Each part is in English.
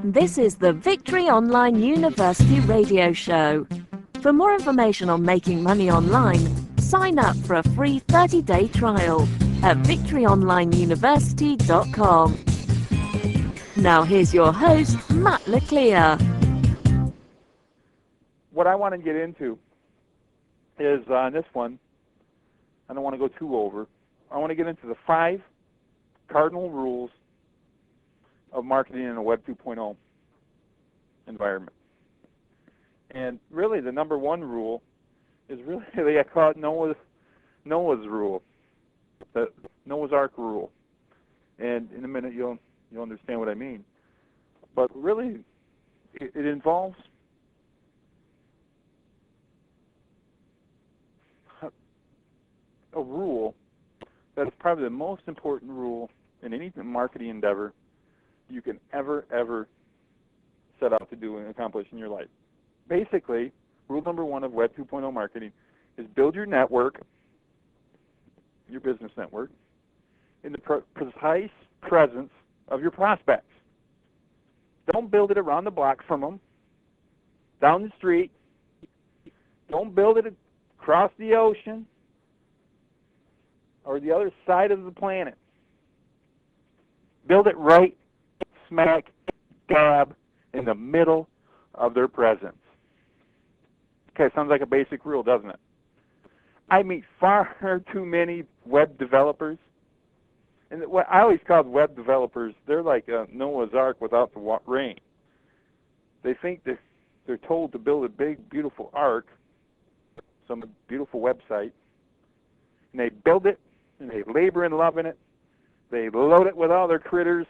This is the Victory Online University radio show. For more information on making money online, sign up for a free 30-day trial at victoryonlineuniversity.com. Now here's your host, Matt Laclear. What I want to get into is on this one, I don't want to go too over. I want to get into the 5 cardinal rules of marketing in a Web 2.0 environment. And really the number one rule is really, I call it Noah's rule, the Noah's Ark rule. And in a minute you'll understand what I mean. But really it involves a rule that is probably the most important rule in any marketing endeavor you can ever set out to do and accomplish in your life. Basically, rule number 1 of Web 2.0 marketing is build your network, your business network, in the precise presence of your prospects. Don't build it around the block from them, down the street. Don't build it across the ocean or the other side of the planet. Build it right smack dab in the middle of their presence. Okay, sounds like a basic rule, doesn't it? I meet far too many web developers, and what I always call web developers, they're like Noah's Ark without the rain. They think that they're told to build a big, beautiful ark, some beautiful website, and they build it, and they labor and love in it. They load it with all their critters,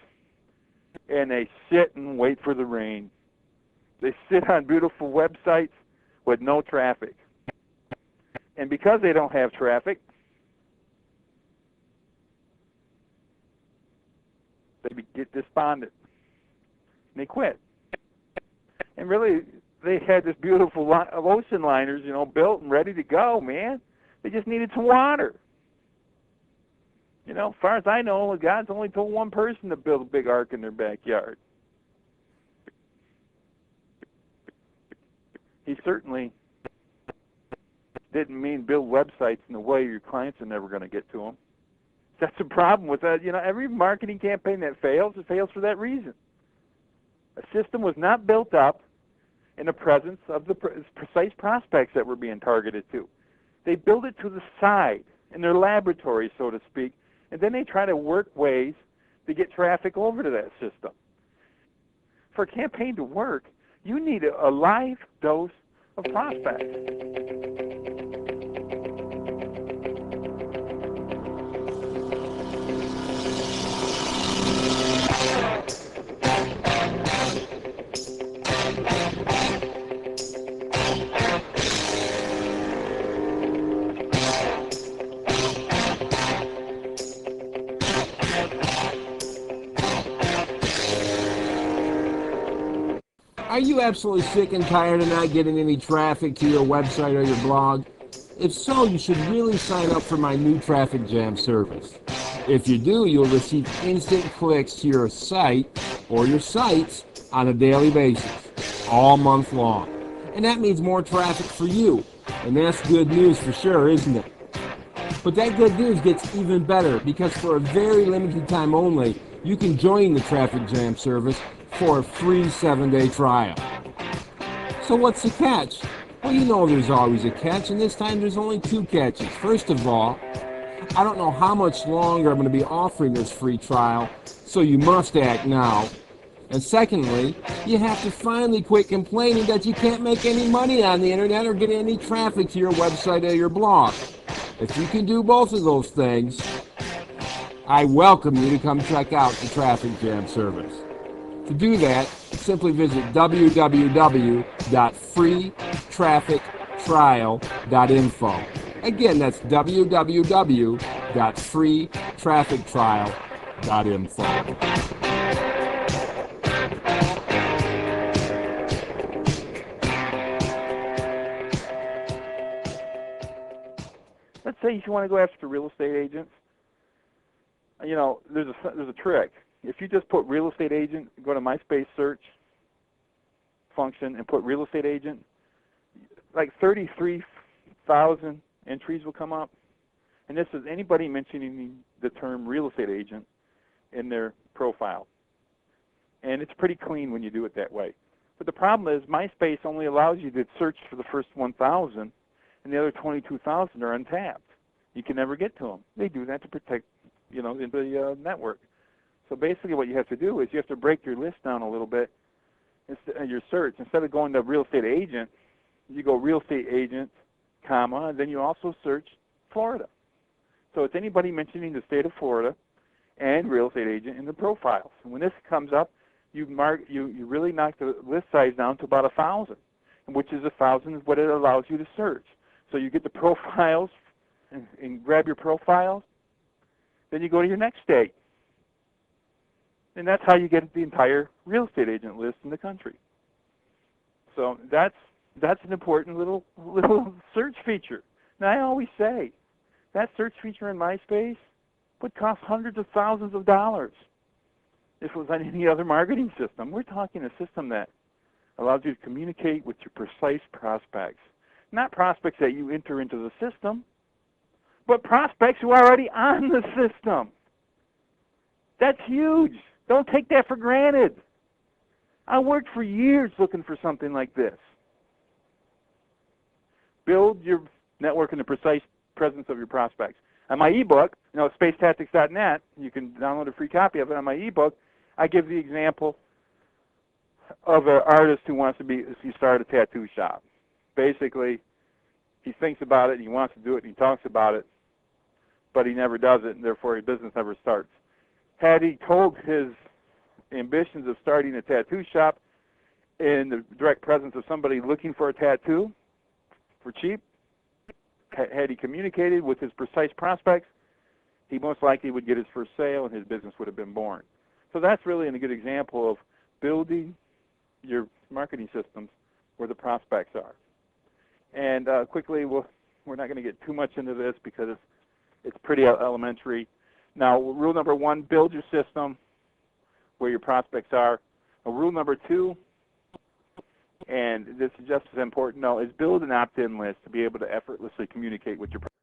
and they sit and wait for the rain. They sit on beautiful websites with no traffic. And because they don't have traffic, they get despondent. And they quit. And really, they had this beautiful ocean liners, built and ready to go, man. They just needed some water. As far as I know, God's only told one person to build a big ark in their backyard. He certainly didn't mean build websites in the way your clients are never going to get to them. That's the problem with that. Every marketing campaign that fails, it fails for that reason. A system was not built up in the presence of the precise prospects that were being targeted to. They build it to the side, in their laboratory, so to speak, and then they try to work ways to get traffic over to that system. For a campaign to work, you need a live dose of prospects. Are you absolutely sick and tired of not getting any traffic to your website or your blog? If so, you should really sign up for my new traffic jam service. If you do, you'll receive instant clicks to your site or your sites on a daily basis, all month long. And that means more traffic for you. And that's good news for sure, isn't it? But that good news gets even better because for a very limited time only, you can join the traffic jam service for a free 7-day trial. So what's the catch? Well, there's always a catch, and this time there's only 2 catches. First of all, I don't know how much longer I'm going to be offering this free trial, so you must act now. And secondly, you have to finally quit complaining that you can't make any money on the internet or get any traffic to your website or your blog. If you can do both of those things, I welcome you to come check out the Traffic Jam service. To do that, simply visit www.freetraffictrial.info. Again, that's www.freetraffictrial.info. Let's say you want to go after real estate agents. There's a trick. If you just put real estate agent, go to MySpace search, function and put real estate agent, like 33,000 entries will come up. And this is anybody mentioning the term real estate agent in their profile. And it's pretty clean when you do it that way. But the problem is MySpace only allows you to search for the first 1,000, and the other 22,000 are untapped. You can never get to them. They do that to protect, the network. So basically what you have to do is you have to break your list down a little bit, your search. Instead of going to real estate agent, you go real estate agent, comma, and then you also search Florida. So it's anybody mentioning the state of Florida and real estate agent in the profiles. And when this comes up, you really knock the list size down to about 1,000, which is 1,000 is what it allows you to search. So you get the profiles and grab your profiles, then you go to your next state. And that's how you get the entire real estate agent list in the country. So that's an important little search feature. Now I always say, that search feature in MySpace would cost hundreds of thousands of dollars if it was on any other marketing system. We're talking a system that allows you to communicate with your precise prospects. Not prospects that you enter into the system, but prospects who are already on the system. That's huge. Don't take that for granted. I worked for years looking for something like this. Build your network in the precise presence of your prospects. On my ebook, spacetactics.net, you can download a free copy of it. On my ebook, I give the example of an artist who wants to start a tattoo shop. Basically, he thinks about it, and he wants to do it, and he talks about it, but he never does it, and therefore his business never starts. Had he told his ambitions of starting a tattoo shop in the direct presence of somebody looking for a tattoo for cheap, had he communicated with his precise prospects, he most likely would get his first sale and his business would have been born. So that's really a good example of building your marketing systems where the prospects are. And quickly, we're not going to get too much into this because it's pretty elementary. Now, rule number 1, build your system where your prospects are. Rule number 2, and this is just as important, is build an opt-in list to be able to effortlessly communicate with your prospects.